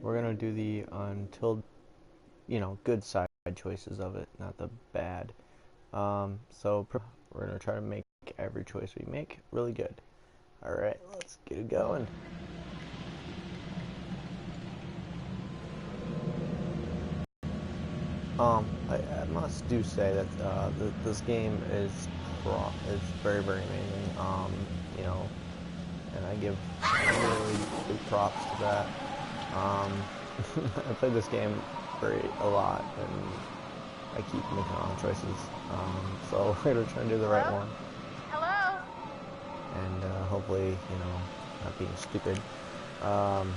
we're gonna do the until, good side choices of it, not the bad. So we're gonna try to make every choice we make really good. All right, let's get it going. I must do say that this game is very very amazing. You know, and I give really big props to that. Um, I played this game a lot, and I keep making wrong choices. So we're gonna try and do the right one, Hello? and hopefully, not being stupid. Um,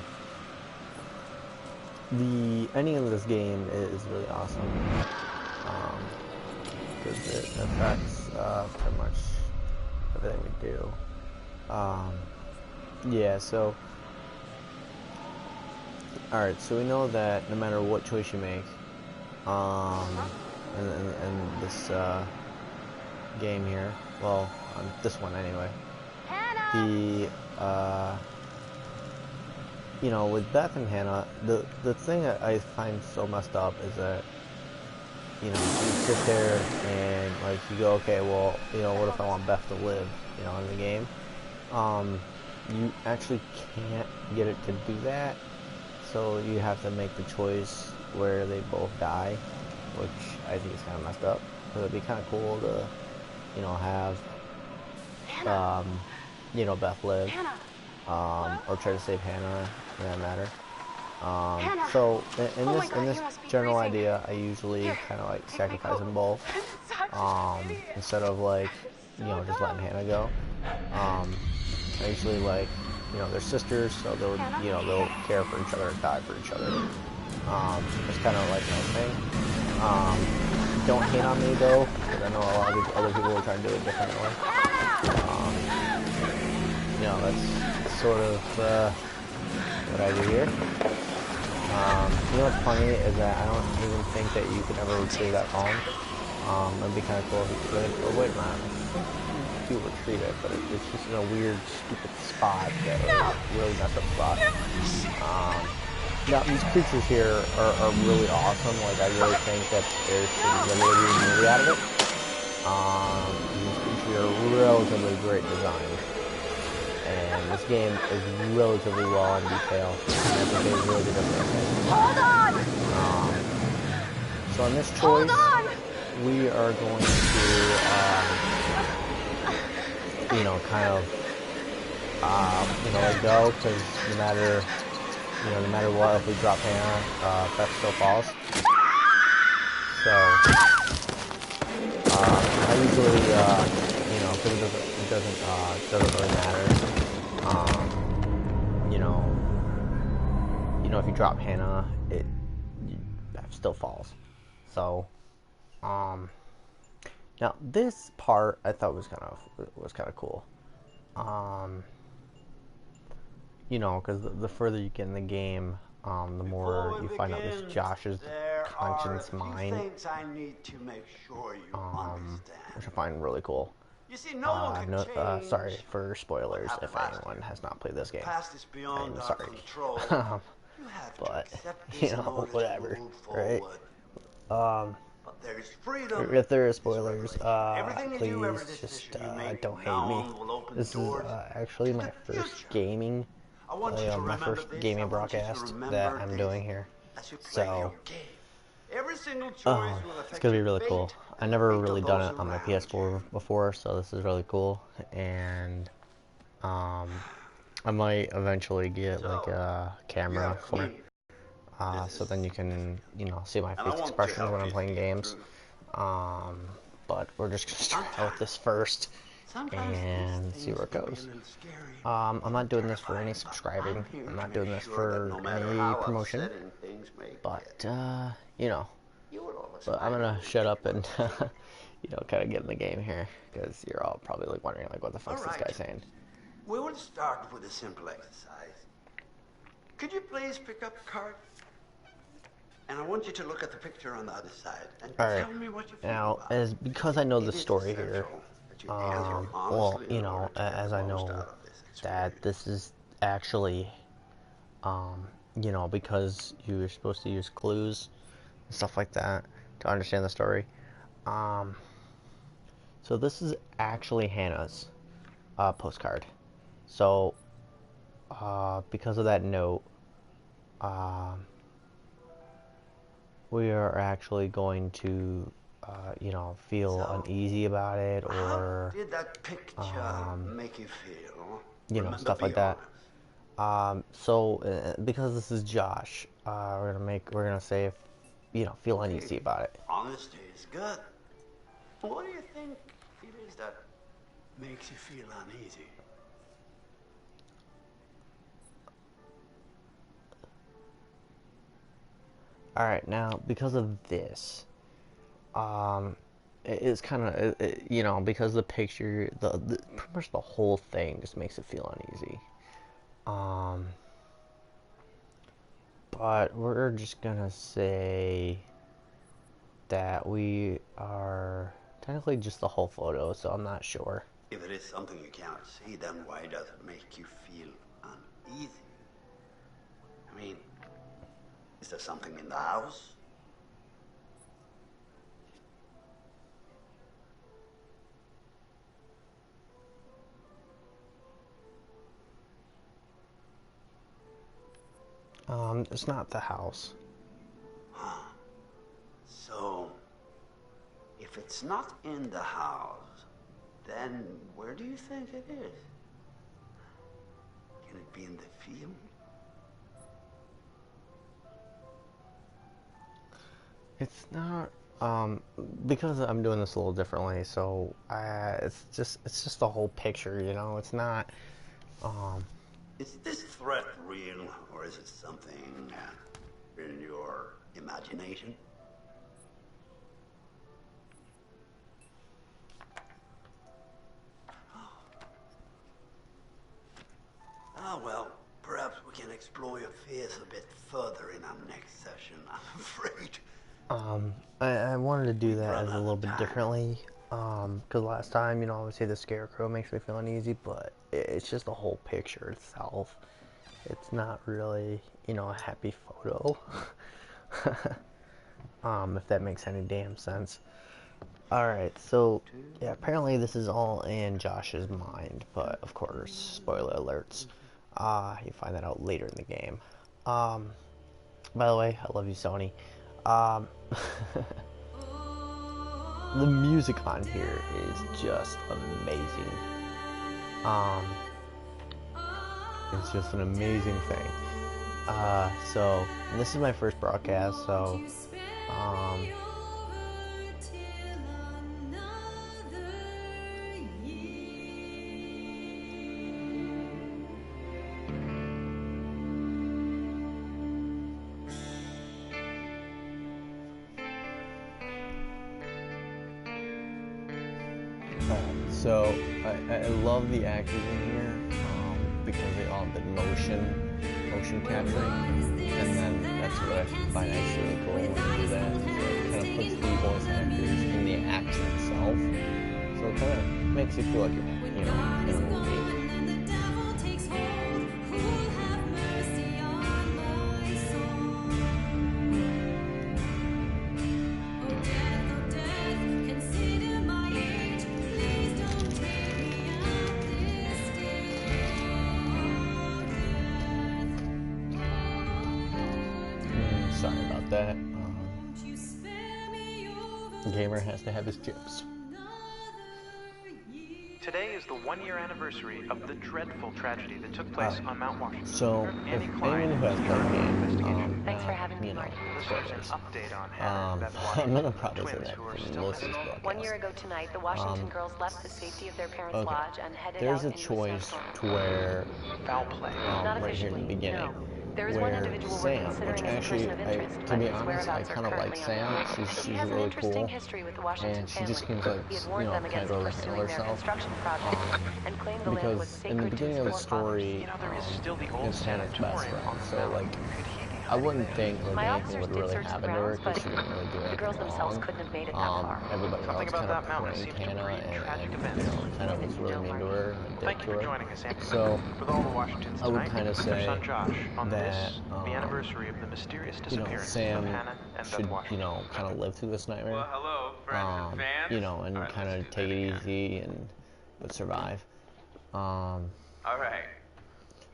the ending of this game is really awesome because it affects pretty much everything we do. Yeah, so alright, so we know that no matter what choice you make, in this game here, well, on this one anyway, Hannah! with Beth and Hannah, the thing that I find so messed up is that, you sit there and, like, you go, okay, well, what if I want Beth to live, in the game? You actually can't get it to do that, so you have to make the choice where they both die, which I think is kind of messed up. So it'd be kind of cool to, have, Beth live, or try to save Hannah, for that matter. So in this general idea, I usually kind of like sacrifice them both, instead of like, just letting Hannah go. I usually like, they're sisters, so they'll care for each other and die for each other. It's kind of like my thing. Don't hate on me though, because I know a lot of other people are trying to do it differently. That's sort of what I do here. What's funny is that I don't even think that you could ever retrieve that phone. It'd be kind of cool if you could. Oh wait, man, I think you retrieve it, but it's just in a weird, stupid spot that really messed up spot. Now these creatures here are really awesome. Like, I really think that there should literally be a movie out of it. These creatures are relatively great designs, and this game is relatively well in detail. And I think they really did a great thing. Hold on! So on this choice, we are going to, kind of, let go, because no matter what, if we drop Hannah, Beth still falls. So, I usually, because it doesn't really matter. If you drop Hannah, Beth still falls. So, now this part I thought was kind of cool. Because the further you get in the game, the more you find out this Josh's conscience mind, which I find really cool. You see, no one can Sorry for spoilers if anyone has not played this game. Past is beyond I'm our sorry. control. You have to But, accept this in order whatever, to move right? forward. But there is freedom. If there are spoilers, Everything you do, every please just decision you make don't hate now me. on will open This is doors actually to my the first future. gaming, I want you to my remember first this. gaming I want you to broadcast remember that I'm this doing here. as you play So, your game. Every single choice will affect it's gonna be your really fate cool. I and never the fate really of done those it on my around PS4 you. before, so this is really cool. And I might eventually get like a camera for it. So then you can, see my face expressions when I'm playing games. But we're just gonna start out with this first and see where it goes. I'm not doing this for any subscribing. I'm not doing this for any promotion. But, but I'm gonna shut up and, kind of get in the game here, because you're all probably like wondering, like, what the fuck's this guy saying? We will start with a simple exercise. Could you please pick up a card? And I want you to look at the picture on the other side and tell me what you feel Now, about because I know the story here, well, as I know that this is actually, you know, because you're supposed to use clues and stuff like that to understand the story. So this is actually Hannah's postcard. So because of that note, we are actually going to, you know, feel uneasy about it, or how did that picture make you feel? you know, stuff like that. So because this is Josh, we're gonna say, if, you know, feel uneasy about it. Honesty is good. What do you think it is that makes you feel uneasy? All right, now because of this, it's kind of, you know, because the picture, pretty much the whole thing just makes it feel uneasy. But we're just gonna say that we are technically just the whole photo, so I'm not sure. If it is something you cannot see, then why does it make you feel uneasy? I mean, is there something in the house? It's not the house. So, if it's not in the house, then where do you think it is? Can it be in the field? It's not, because I'm doing this a little differently, so it's just the whole picture, you know. It's not, Is this threat real, or is it something in your imagination? Ah, well, perhaps we can explore your fears a bit further in our next session, I'm afraid. I wanted to do that as a little bit differently, because last time, you know, obviously the scarecrow makes me feel uneasy, but it's just the whole picture itself. It's not really, you know, a happy photo. If that makes any damn sense. Alright, so, yeah, apparently this is all in Josh's mind, but, of course, spoiler alerts. You find that out later in the game. By the way, I love you, Sony. The music on here is just amazing. It's just an amazing thing. So this is my first broadcast, so so I love the actors in here, because they all did motion capturing, and then that's what I find actually really cool when you do that. So it kind of puts the voice actors in the action itself, so it kind of makes you feel like you're, you know, in a movie. Sorry about that. Gamer has to have his chips. Today is the one-year anniversary of the dreadful tragedy that took place on Mount Washington. So, if anyone who has played the game, Thanks for having me, Marty. This is an update on Hannah and Beth I'm gonna Washington, probably say twins that who are in still most of missing. these broadcasts. 1 year ago tonight, the Washington girls left the safety of their parents' Okay. lodge and headed There's out a into choice snowstorm. to where, Foul play. Not right here in the officially, beginning, no. There is one where individual we're Sam, considering which as a actually, person of interest, to but be his honest, I whereabouts are kind of like currently Sam. unknown. She's He has an really interesting cool, history with the Washington and she family. just seems like, He had you warned know, them kind against of able to handle pursuing their herself. construction project and claimed the land was Because in the sacred to beginning his of the forefathers. story, You know, there is still the old it's Hannah's best sanatorium friend, on the so mountain. like, Could he be I wouldn't think like My anything officers would did really search the happen to her grounds, because but she didn't really do the anything girls themselves wrong. couldn't have made it that far. Everybody Something else about kind of that mountain pranked seems to Hannah breed tragic and events. you know, kind of was really Don't mean to worry. her and a dick Thank to you for her. joining us, Andy. So With all the Washingtons I would tonight, kind of with their say son Josh on that this, the anniversary of the mysterious you know, disappearance Sam of Hannah and should, Beth Washington. you know, kind of live through this nightmare. Well, hello, friends and fans. You know, and All right, kind let's of do take that it again. easy and but survive. All right.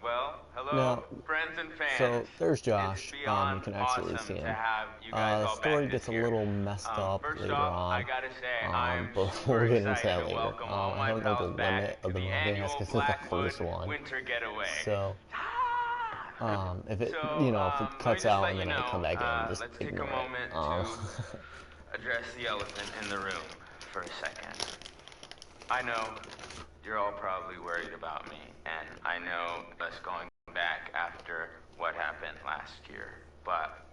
Well, hello, Now, friends and fans. so there's It's Josh. You beyond can actually awesome see him. to have you guys The all story back gets a this year. little messed up First later off, on. I gotta say, I'm But super we'll get into excited that to later. welcome all I my don't know the pals back limit to of the the movie annual because it's the Blackwood first one. Winter Getaway. So, if it, So, you know, if let it me cuts just out let and you then I come know, back in, just let's take ignore a moment it. to address the elephant in the room for a second. I know you're all probably worried about me, and I know us going back after what happened last year, but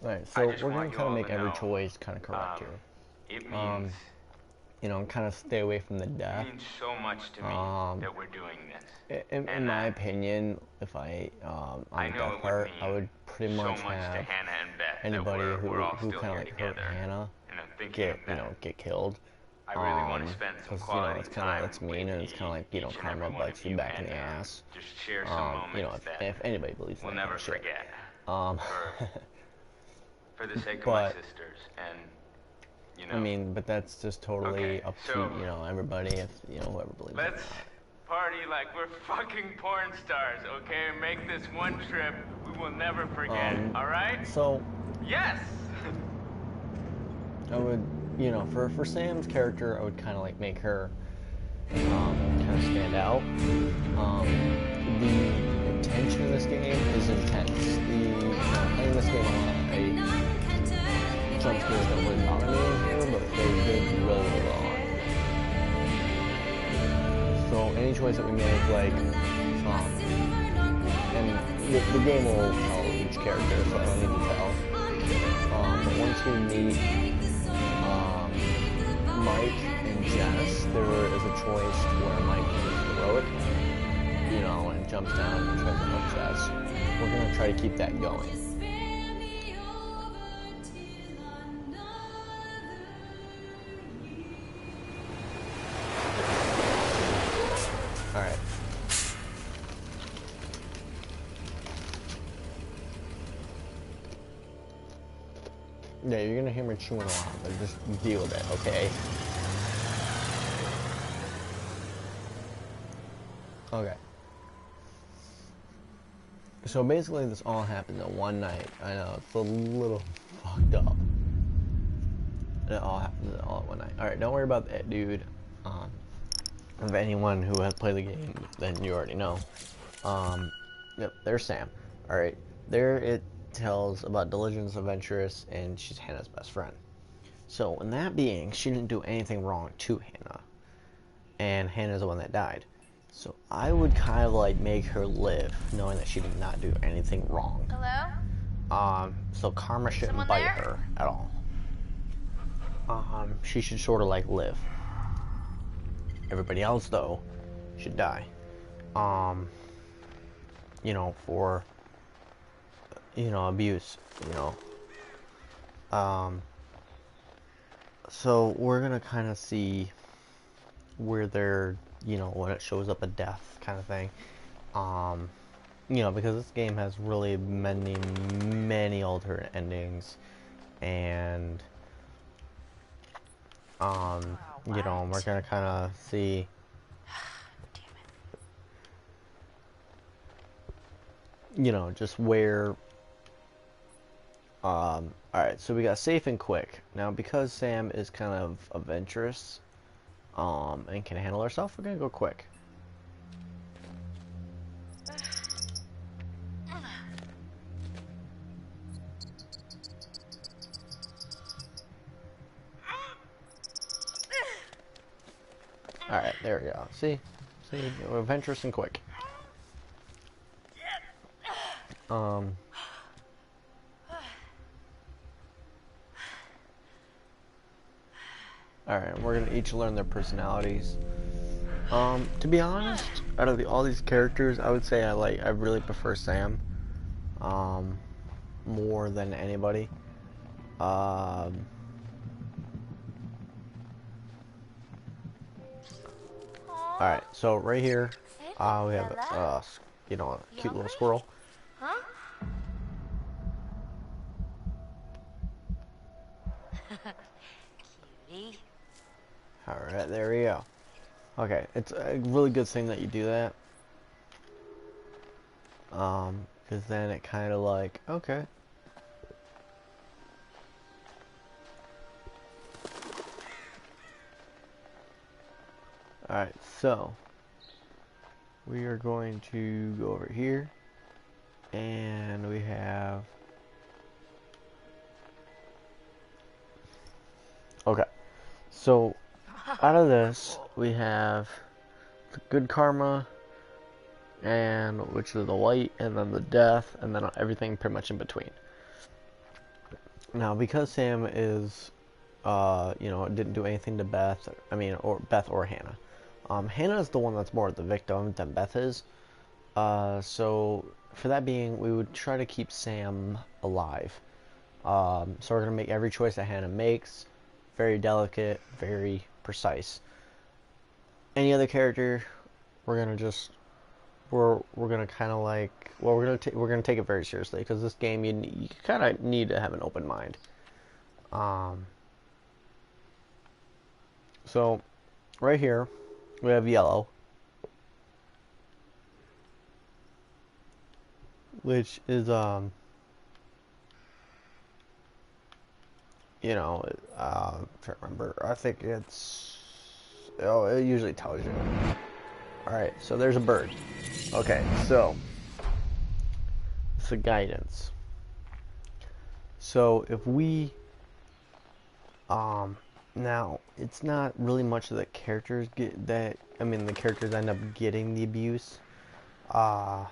Right, I so just we're want going to you kind of all make to every know, choice kind of correct here. it means You know, kind of stay away from the death. it means so much to me that we're doing this. In my opinion, if I, on I the know death it would part, mean I would pretty so much much to have Hannah and Beth anybody that we're all who still kind of here like hurt together. Hannah And I'm thinking of that. get killed. I really want to spend some Because, you know, quality it's kind time of, it's mean, and it's kind of like, you know, each and karma every one bites of you back in and, the ass. Just share some moments You know, that if anybody believes we'll that never kind of shit. forget. Um, For the sake of my but- sisters, and you know. I mean, but that's just totally Okay, up to, so- you know, everybody, if, you know, whoever believes it or Let's not. party like we're fucking porn stars, okay? Make this one trip we will never forget, alright? So, Yes! I would, you know, for Sam's character, I would kind of like make her kind of stand out. The intention of this game is intense. Playing this game a lot, jump scares don't really bother me in here, but they did really well. So any choice that we make, like, and the game will tell each character, so I don't need to tell. But once we meet Mike and Jess, there is a choice where Mike is heroic, you know, and jumps down and tries to help Jess. We're gonna try to keep that going. Alright. Yeah, you're gonna hear me chewing a lot, but just deal with it, okay? Okay. So basically this all happened in one night. I know, it's a little fucked up. It all happened all at one night. Alright, don't worry about that, dude. Of anyone who has played the game, then you already know. Yep, there's Sam. Alright, there it tells about Diligence Adventurous, and she's Hannah's best friend. So, in that being, she didn't do anything wrong to Hannah. And Hannah's the one that died. So, I would kind of like make her live, knowing that she did not do anything wrong. Hello? So karma shouldn't Someone bite there? her at all. She should sort of like live. Everybody else, though, should die. You know, for, you know, abuse, you know. So we're gonna kind of see where they're, you know, when it shows up a death kind of thing. You know, because this game has really many alternate endings, and you know, we're gonna kind of see. You know, just where. Alright, so we got safe and quick. Now, because Sam is kind of adventurous, and can handle herself, we're gonna go quick. Alright, there we go. See, we're adventurous and quick. Alright, we're gonna each learn their personalities. To be honest, out of all these characters, I would say I really prefer Sam. more than anybody. Alright, so right here, we have a cute little squirrel. Huh? Cutie. Alright, there we go. Okay, it's a really good thing that you do that. Because then it kind of like, okay. Alright, so we are going to go over here, and we have, okay, so out of this we have the good karma, and which is the light, and then the death, and then everything pretty much in between. Now, because Sam is, didn't do anything to Beth, or Beth or Hannah. Hannah is the one that's more the victim than Beth is. So for that being, we would try to keep Sam alive. So we're gonna make every choice that Hannah makes very delicate, very precise. Any other character, we're gonna kind of like, well, we're gonna take it very seriously, because this game you kind of need to have an open mind. So right here we have yellow, which is trying to remember. I think it's, it usually tells you. Alright, so there's a bird. Okay, so it's a guidance. So if we now it's not really much of the characters the characters end up getting the abuse, but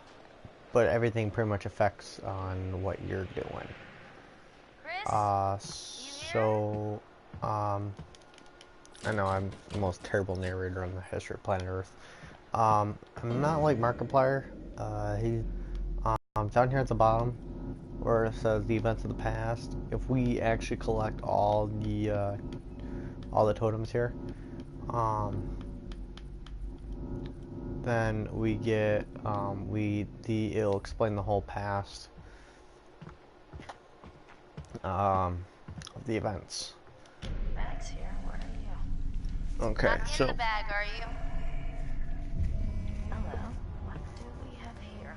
everything pretty much affects on what you're doing. So I know I'm the most terrible narrator in the history of planet Earth. I'm not like Markiplier. He's down here at the bottom where it says the events of the past. If we actually collect all the totems here, then we get it'll explain the whole past of the events. Bag's here. Where are you? Okay, Not so in the bag, are you? Hello. What do we have here?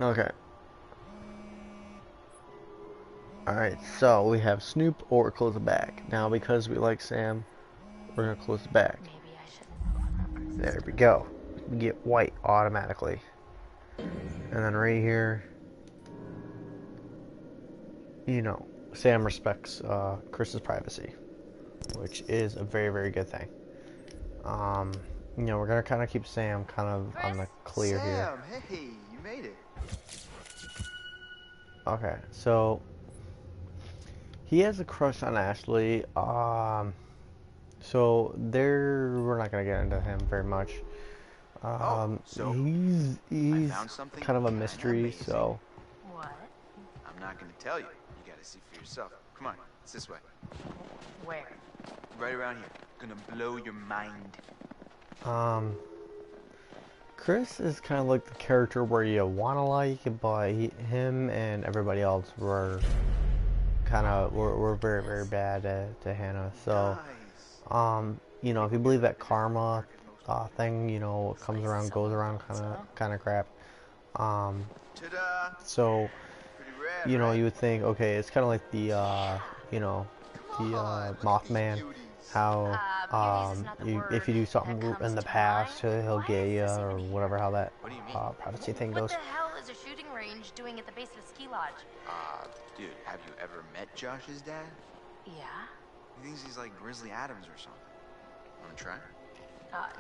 okay. Alright, so we have Snoop or close the bag. Now, because we like Sam, we're gonna close the bag. Maybe I shouldn't. There we go. We get white automatically. And then right here, Sam respects Chris's privacy, which is a very, very good thing. We're gonna kind of keep Sam kind of on the clear here. Sam, hey, you made it. Okay, so he has a crush on Ashley. So we're not gonna get into him very much. So he's something kind of a kinda mystery. amazing. So What? I'm not gonna tell you. You gotta see for yourself. Come on, it's this way. Where? Right around here. Gonna blow your mind. Chris is kind of like the character where you want to like, but him and everybody else were very, very bad to Hannah. So, Nice. if you believe that karma thing, comes around, goes around, kind of crap. Ta-da. So, Pretty rad, you right? would think, okay, it's kind of like the Mothman. Cuties. How beauties is not the if you do word something that in the comes to past, mind. he'll Why get is you, this or even whatever, how that What do you mean? privacy thing What goes. the hell is a shooting range doing at the base of a ski lodge? Dude, have you ever met Josh's dad? Yeah? He thinks he's like Grizzly Adams or something. Wanna try?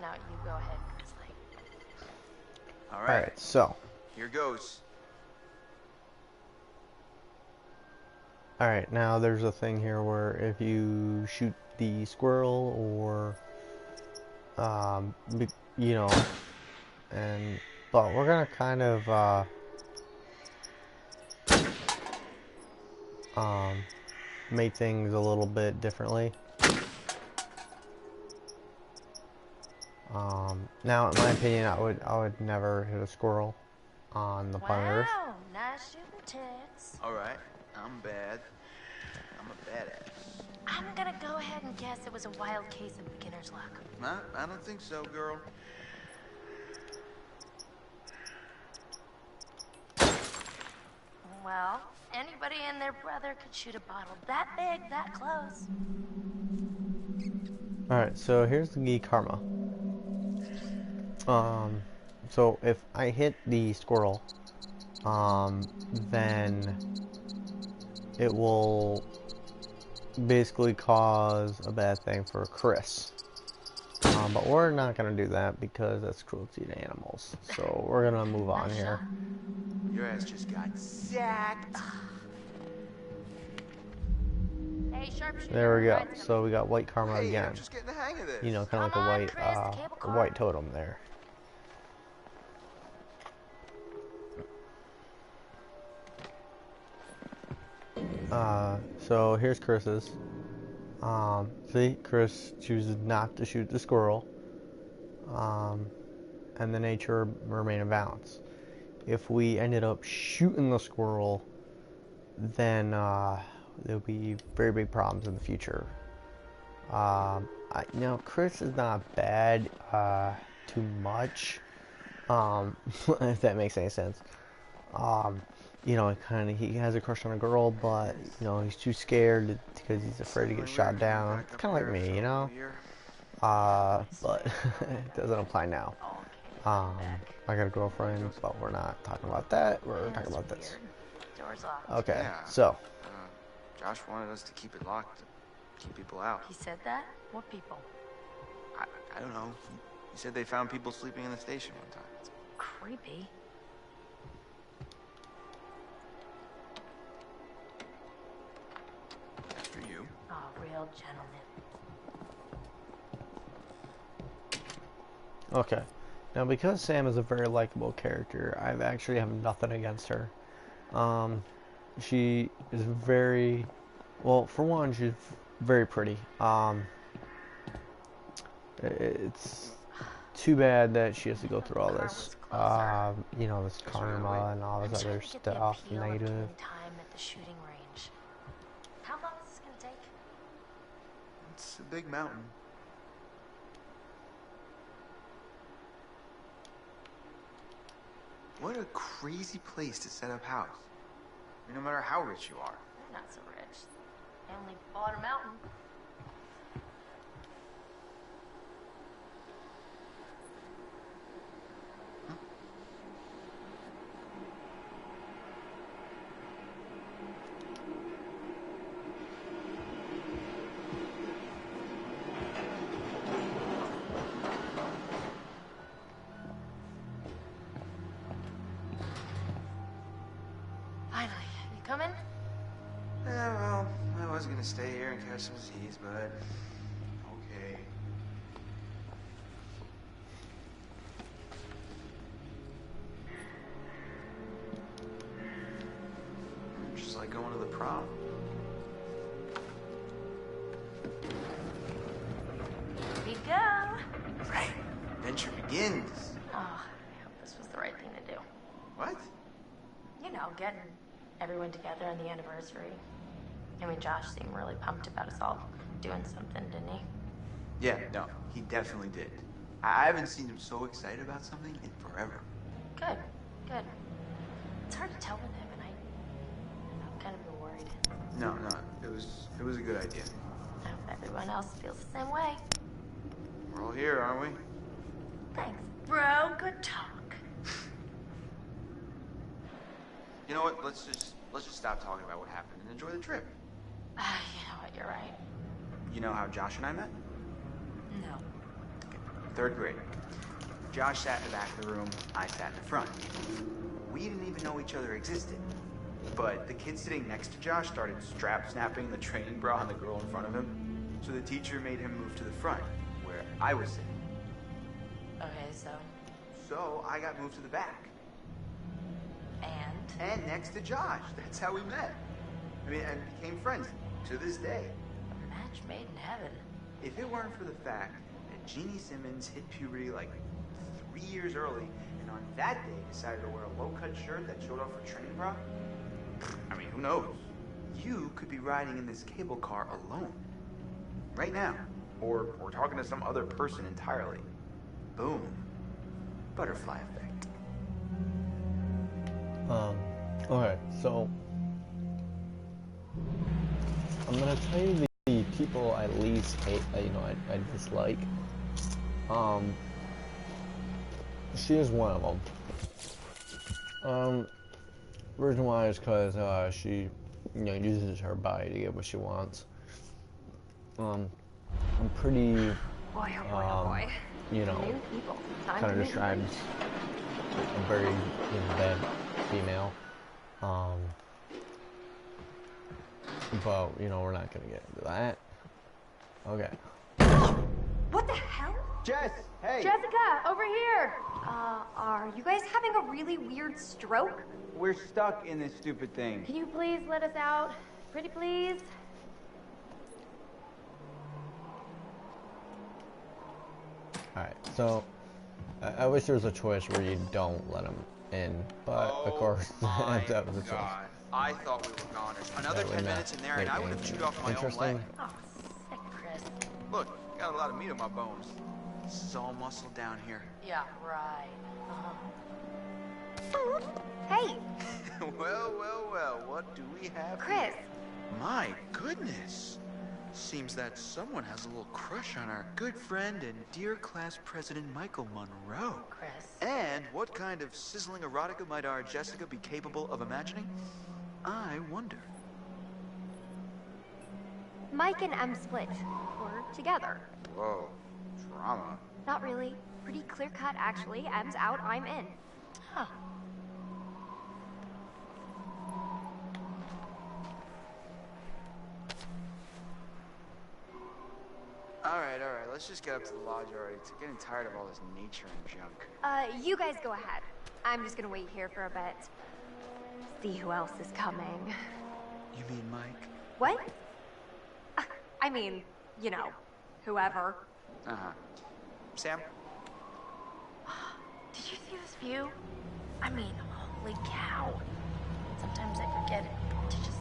No, you go ahead, Grizzly. Alright, so Here goes. alright, now there's a thing here where if you shoot the squirrel or and but we're gonna kind of make things a little bit differently. Now, in my opinion, I would never hit a squirrel on the planet Earth. Wow, nice shooting tits. All right, I'm bad. I'm a badass. I'm gonna go ahead and guess it was a wild case of beginner's luck. Nah, I don't think so, girl. Well, anybody and their brother could shoot a bottle that big, that close. Alright, so here's the Gi Karma. So if I hit the squirrel, then it will basically cause a bad thing for Chris. But we're not gonna do that because that's cruelty to animals. So we're gonna move on here. Your ass just got sacked. Hey, sharpshooter. There we go. right to the- So we got white karma Hey, again. I'm just getting the hang of this. You know, kind of like Come on, a Chris, the cable car. white totem there. So here's Chris's. See, Chris chooses not to shoot the squirrel. And the nature remain in balance. If we ended up shooting the squirrel, then there'll be very big problems in the future. Chris is not bad too much, if that makes any sense. He has a crush on a girl, but he's too scared because he's afraid to get shot down. It's kind of like me, but it doesn't apply now. I got a girlfriend, but we're not talking about that. We're talking about this. Door's locked. Okay, Yeah. so Josh wanted us to keep it locked, to keep people out. He said that? What people? I don't know. He said they found people sleeping in the station one time. Creepy. After you. Oh, real gentleman. okay. Now, because Sam is a very likable character, I actually have nothing against her. She is very, well, for one, she's very pretty. It's too bad that she has to go through all this, this karma and all I'm this trying other to get the stuff, appeal of negative. killing time at the shooting range. How long is this gonna take? It's a big mountain. What a crazy place to set up house. I mean, no matter how rich you are. They're not so rich. They only bought a mountain. Finally, you coming? Yeah, well, I was gonna stay here and catch some Z's, but okay. Just like going to the prom. Here you go. Right. Adventure begins. Oh, I hope this was the right thing to do. What? Getting everyone together on the anniversary. I mean, Josh seemed really pumped about us all doing something, didn't he? Yeah, no, he definitely did. I haven't seen him so excited about something in forever. Good, good. It's hard to tell with him, and I'm kind of worried. No, it was a good idea. I hope everyone else feels the same way. We're all here, aren't we? Thanks, bro. Good talk. You know what? Let's just stop talking about what happened and enjoy the trip. You know what? You're right. You know how Josh and I met? No. Third grade. Josh sat in the back of the room, I sat in the front. We didn't even know each other existed. But the kid sitting next to Josh started strap snapping the training bra on the girl in front of him. So the teacher made him move to the front, where I was sitting. Okay, so So I got moved to the back. And next to Josh. That's how we met. I mean, and became friends to this day. a match made in heaven. If it weren't for the fact that Jeannie Simmons hit puberty like 3 years early, and on that day decided to wear a low-cut shirt that showed off her training bra, I mean, who knows? You could be riding in this cable car alone. Right now. Or talking to some other person entirely. Boom. Butterfly effect. Okay, so I'm gonna tell you the people I least hate, I dislike. She is one of them. Reason why is because she, uses her body to get what she wants. I'm pretty, Boy, oh boy, oh boy. New people. Time kind to of meet described a very, bad female. But, we're not gonna get into that. Okay. What the hell? Jess, hey! Jessica, over here! Are you guys having a really weird stroke? We're stuck in this stupid thing. Can you please let us out? Pretty please? Alright, so I wish there was a choice where you don't let them in, but of course that was a choice. God. I thought we were goners. Another 10 minutes in there and I would have chewed off my own leg. Interesting. Oh, sick, Chris. Look, got a lot of meat on my bones. This is all muscle down here. Yeah, right. Hey! Well, what do we have Chris! here? My goodness! Seems that someone has a little crush on our good friend and dear class president Michael Monroe. Chris. And what kind of sizzling erotica might our Jessica be capable of imagining? I wonder. Mike and Em split. Or together. Whoa, drama. Not really. Pretty clear cut, actually. Em's out, I'm in. Huh. All right, let's just get up to the lodge already. It's getting tired of all this nature and junk. You guys go ahead. I'm just gonna wait here for a bit. See who else is coming. You mean Mike? What? I mean, whoever. Uh-huh. Sam? Did you see this view? I mean, holy cow. Sometimes I forget to just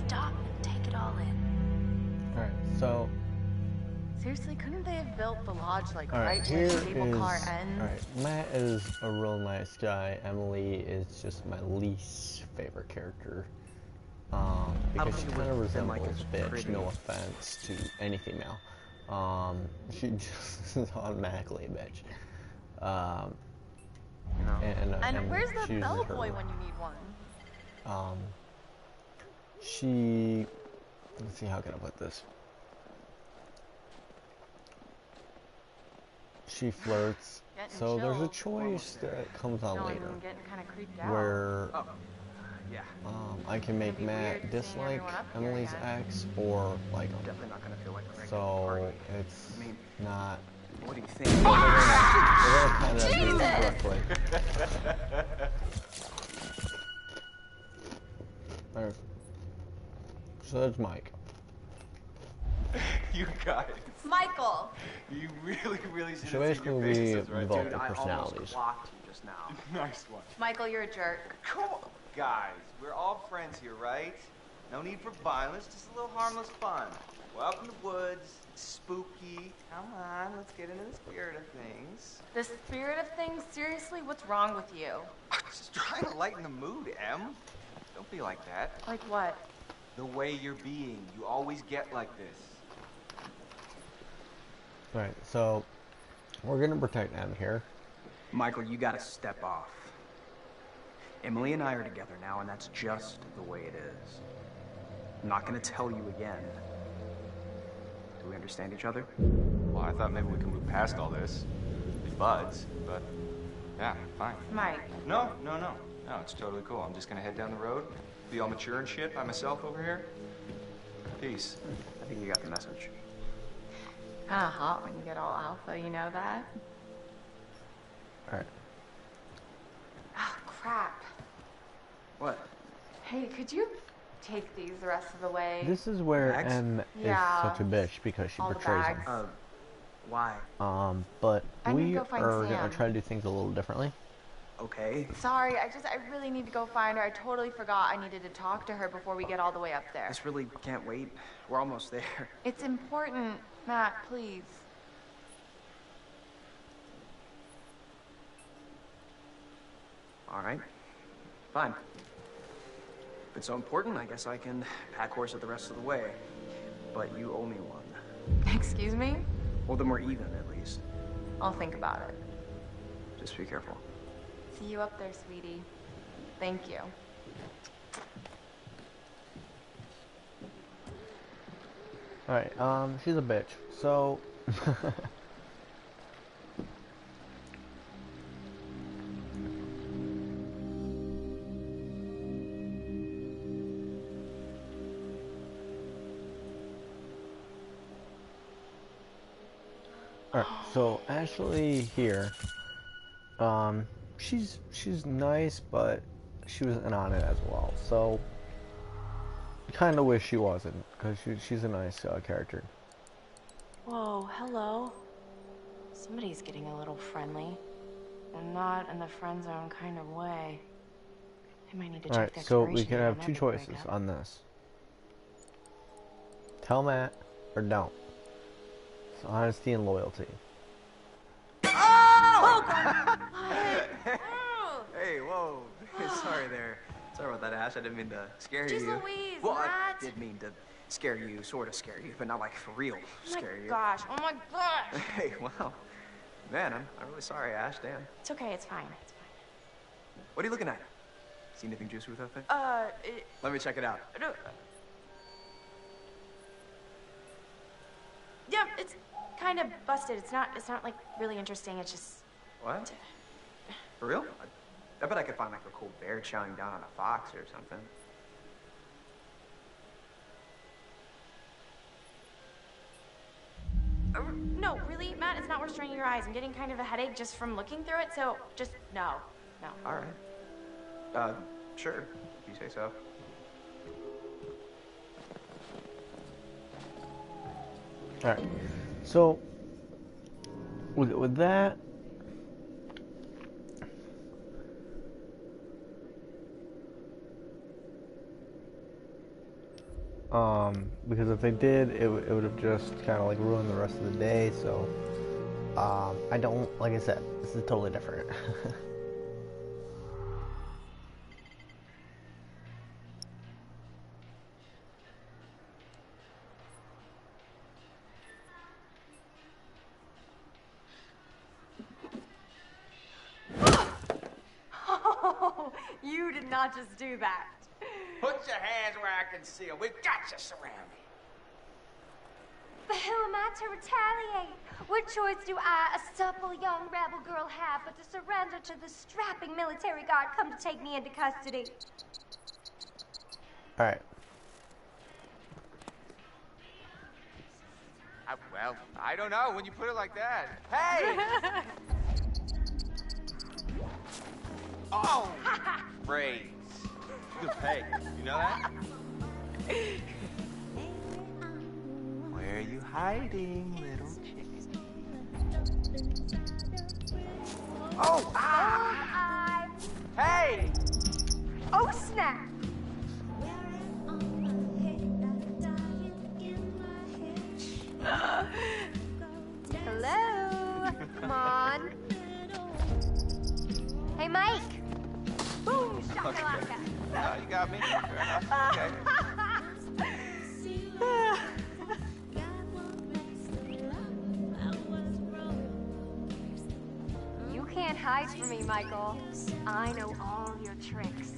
stop and take it all in. Alright, so Seriously, couldn't they have built the lodge like alright, right here where the cable car is ends? alright. Matt is a real nice guy. Emily is just my least favorite character. Because she kind of resembles bitch, no offense to any female. She just is automatically a bitch. And where's the she uses bellboy her, when you need one? Let's see, how can I put this? She flirts, so there's a choice that comes on later, I'm getting kind of creeped out. where Yeah. I can make It'd be Matt weird seeing dislike everyone up here Emily's again. ex or like him. Definitely not gonna feel like a regular So party. it's I mean, not. what do you think? We're gonna kind of do this correctly. Alright. So that's Mike. You guys. Michael! You really should So have seen your basically, we faces, right? develop Dude, the I personalities. almost clocked you just now. Nice one. Michael, you're a jerk. Come on, guys. We're all friends here, right? No need for violence, just a little harmless fun. Welcome to Woods. It's spooky. Come on, let's get into the spirit of things. The spirit of things? Seriously, what's wrong with you? Just trying to lighten the mood, Em. Don't be like that. Like what? The way you're being. You always get like this. Alright, so we're gonna protect Em here. Michael, you gotta step off. Emily and I are together now, and that's just the way it is. I'm not gonna tell you again. Do we understand each other? Well, I thought maybe we could move past all this. Be buds, but yeah, fine. Mike. No, it's totally cool. I'm just gonna head down the road, be all mature and shit by myself over here. Peace. I think you got the message. Kinda hot when you get all alpha, you know that? Alright. crap. What? Hey, could you take these the rest of the way? This is where Bags? M Yeah. is such a bitch because she All the betrays him. bags. Why? But I need we to go find are Sam. gonna try to do things a little differently. Okay. Sorry, I really need to go find her. I totally forgot I needed to talk to her before we get all the way up there. This really can't wait. We're almost there. It's important, Matt, please. All right. Fine. If it's so important, I guess I can pack horse it the rest of the way. But you owe me one. Excuse me? Well, then we're even, at least. I'll think about it. Just be careful. See you up there, sweetie. Thank you. Alright, she's a bitch. So Alright, so Ashley here, she's nice, but she was in on it as well. So I kind of wish she wasn't, because she's a nice character. Whoa, hello. Somebody's getting a little friendly. And not in the friend zone kind of way. I might need to check Alright, the so we expiration can date have on two that before I choices go. on this. Tell Matt or don't. It's honesty and loyalty. Hey, whoa. Sorry there. Sorry about that, Ash. I didn't mean to scare Jeez you. Louise, Well, Matt. I did mean to scare you, sort of scare you, but not like for real scare you. Gosh, oh my gosh. Hey, wow. Man, I'm really sorry, Ash. Damn. It's okay, it's fine. It's fine. What are you looking at? See anything juicy with that thing? It, Let me check it out. no. Yeah, it's kind of busted. It's not like really interesting. It's just What? For real? I bet I could find like a cool bear chowing down on a fox or something. no, really, Matt. It's not worth straining your eyes. I'm getting kind of a headache just from looking through it. So just no. All right. Sure. If you say so. Alright, so with that, because if they did, it would have just kind of like ruined the rest of the day. So I don't, like I said, this is totally different. Oh, you did not just do that. Put your hands where I can see them. We've got you surrounded. But who am I to retaliate? What choice do I, a supple young rebel girl, have but to surrender to the strapping military guard come to take me into custody? Alright. Well, I don't know when you put it like that. Hey! Oh! Braids. Good pay. You know that? Where are you hiding, little chick? Oh! Ah! Hey! Oh, snap! Hello? Come on. Hey, Mike. Boom, shakalaka. No, you got me. Fair enough. Okay. You can't hide from me, Michael. I know all your tricks.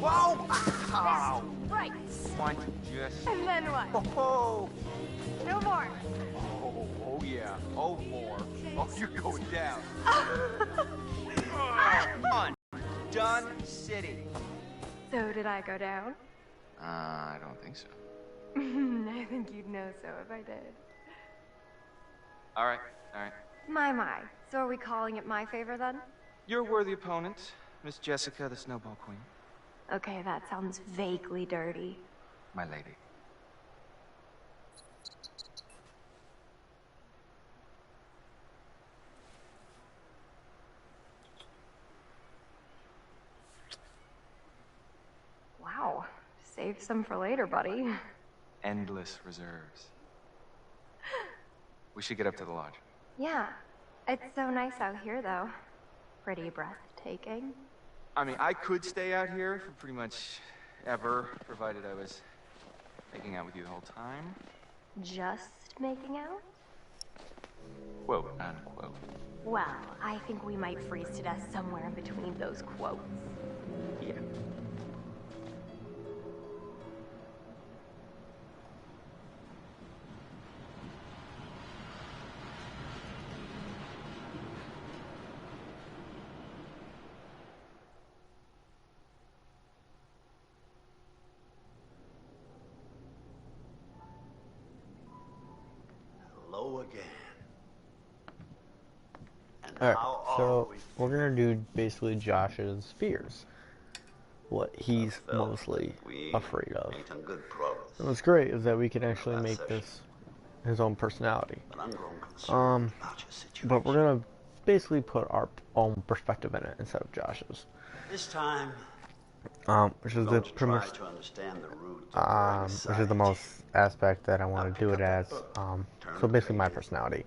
Whoa! That's right. Why don't you just... And then what? Oh, No more. oh yeah. Oh, more. Oh, you're going down. Come on. Dun City. So did I go down? I don't think so. I think you'd know so if I did. All right, all right. My. So are we calling it my favor then? You're a worthy opponent, Miss Jessica, the Snowball Queen. Okay, that sounds vaguely dirty. My lady. Wow. Save some for later, buddy. Endless reserves. We should get up to the lodge. Yeah. It's so nice out here, though. Pretty breathtaking. I mean, I could stay out here for pretty much ever, provided I was making out with you the whole time. Just making out? Quote, unquote. Well, I think we might freeze to death somewhere in between those quotes. Yeah. Hello again. And Alright, how are so we? we're gonna do basically Josh's fears. What he's mostly afraid of. Making good progress. And what's great is that we can actually make this his own personality. But I'm growing concerned about your situation. But we're gonna basically put our own perspective in it instead of Josh's. This time, which is the going to try premise, to understand the root of which is the most aspect that I want to do it as. So basically my personality.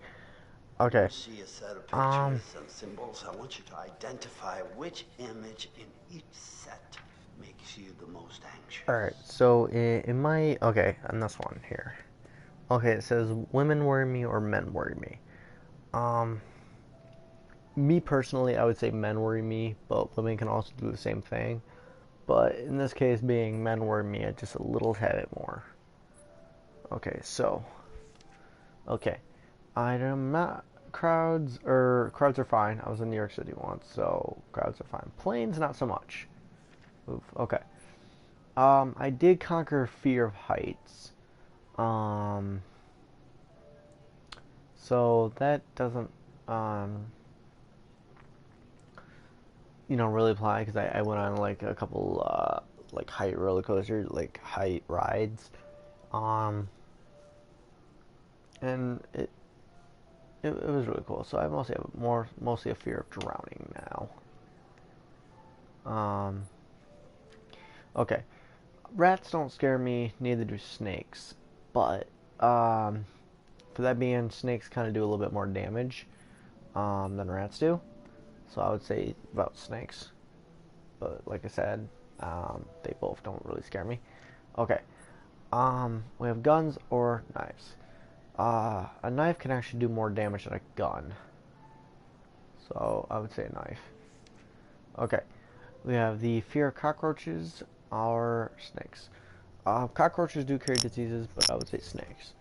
Okay. See a set of pictures and symbols. I want you to identify which image in each set makes you the most anxious. Alright, so in my, okay, on this one here. Okay, it says women worry me or men worry me. Me personally, I would say men worry me, but women can also do the same thing. But in this case, being men worry me just a little tad bit more. Okay, so, okay, I'm not, crowds are fine. I was in New York City once, so crowds are fine. Planes, not so much. Oof, okay. I did conquer fear of heights. So that doesn't, you know, really apply because I went on like a couple, like height roller coasters, like height rides. And it was really cool. So I mostly have mostly a fear of drowning now. Okay. Rats don't scare me, neither do snakes. But, for that being, snakes kind of do a little bit more damage, than rats do. So I would say about snakes. But, like I said, they both don't really scare me. Okay. We have guns or knives. A knife can actually do more damage than a gun. So, I would say a knife. Okay. We have the fear of cockroaches or snakes. Cockroaches do carry diseases, but I would say snakes.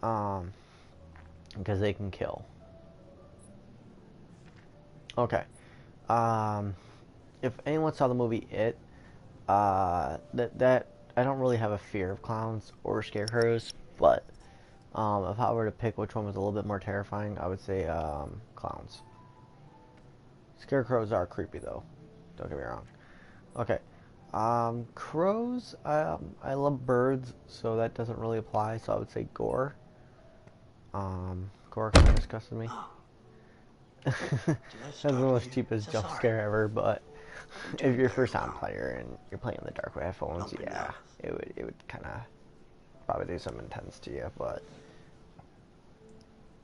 Because they can kill. Okay. If anyone saw the movie It, that I don't really have a fear of clowns or scarecrows, but if I were to pick which one was a little bit more terrifying, I would say clowns. Scarecrows are creepy though. Don't get me wrong. Okay. Crows, I love birds, so that doesn't really apply, so I would say gore. Gore kind of disgusts me. That's the most cheapest jump scare ever, but if you're a first time player and you're playing in the dark with headphones, yeah, it would kind of probably do something intense to you, but...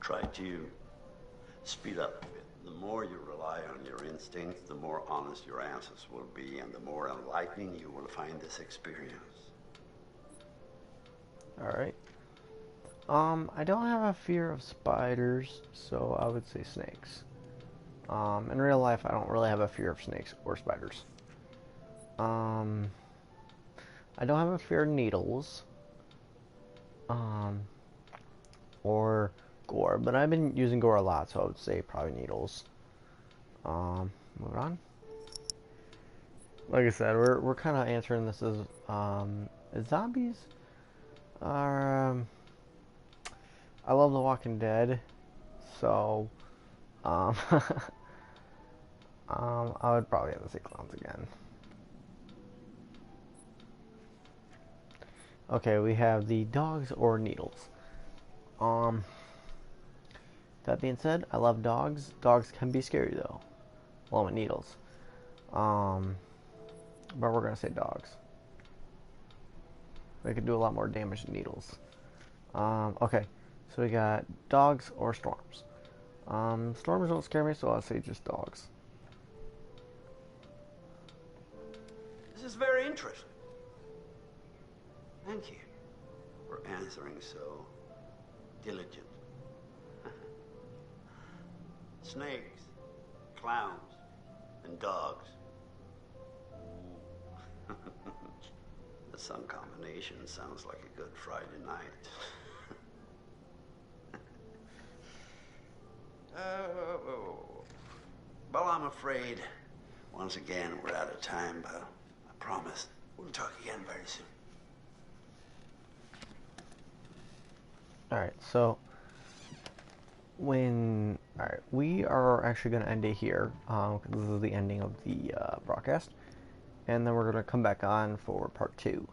Try to speed up a bit. The more you rely on your instincts, the more honest your answers will be, and the more enlightening you will find this experience. Alright. I don't have a fear of spiders, so I would say snakes. In real life, I don't really have a fear of snakes or spiders. I don't have a fear of needles. Or gore, but I've been using gore a lot, so I would say probably needles. Moving on. like I said, we're kind of answering this as zombies are. I love The Walking Dead, so I would probably have to say clowns again. Okay, we have the dogs or needles. That being said, I love dogs. Dogs can be scary though, along with needles. But we're gonna say dogs. They can do a lot more damage than needles. Okay, so we got dogs or storms. Storms don't scare me, so I'll say just dogs. This is very interesting. Thank you for answering so diligent. Snakes, clowns, and dogs. The sun combination sounds like a good Friday night. Well, I'm afraid, once again, we're out of time, but I promise we'll talk again very soon. Alright, so we are actually going to end it here, because this is the ending of the broadcast, and then we're going to come back on for part 2.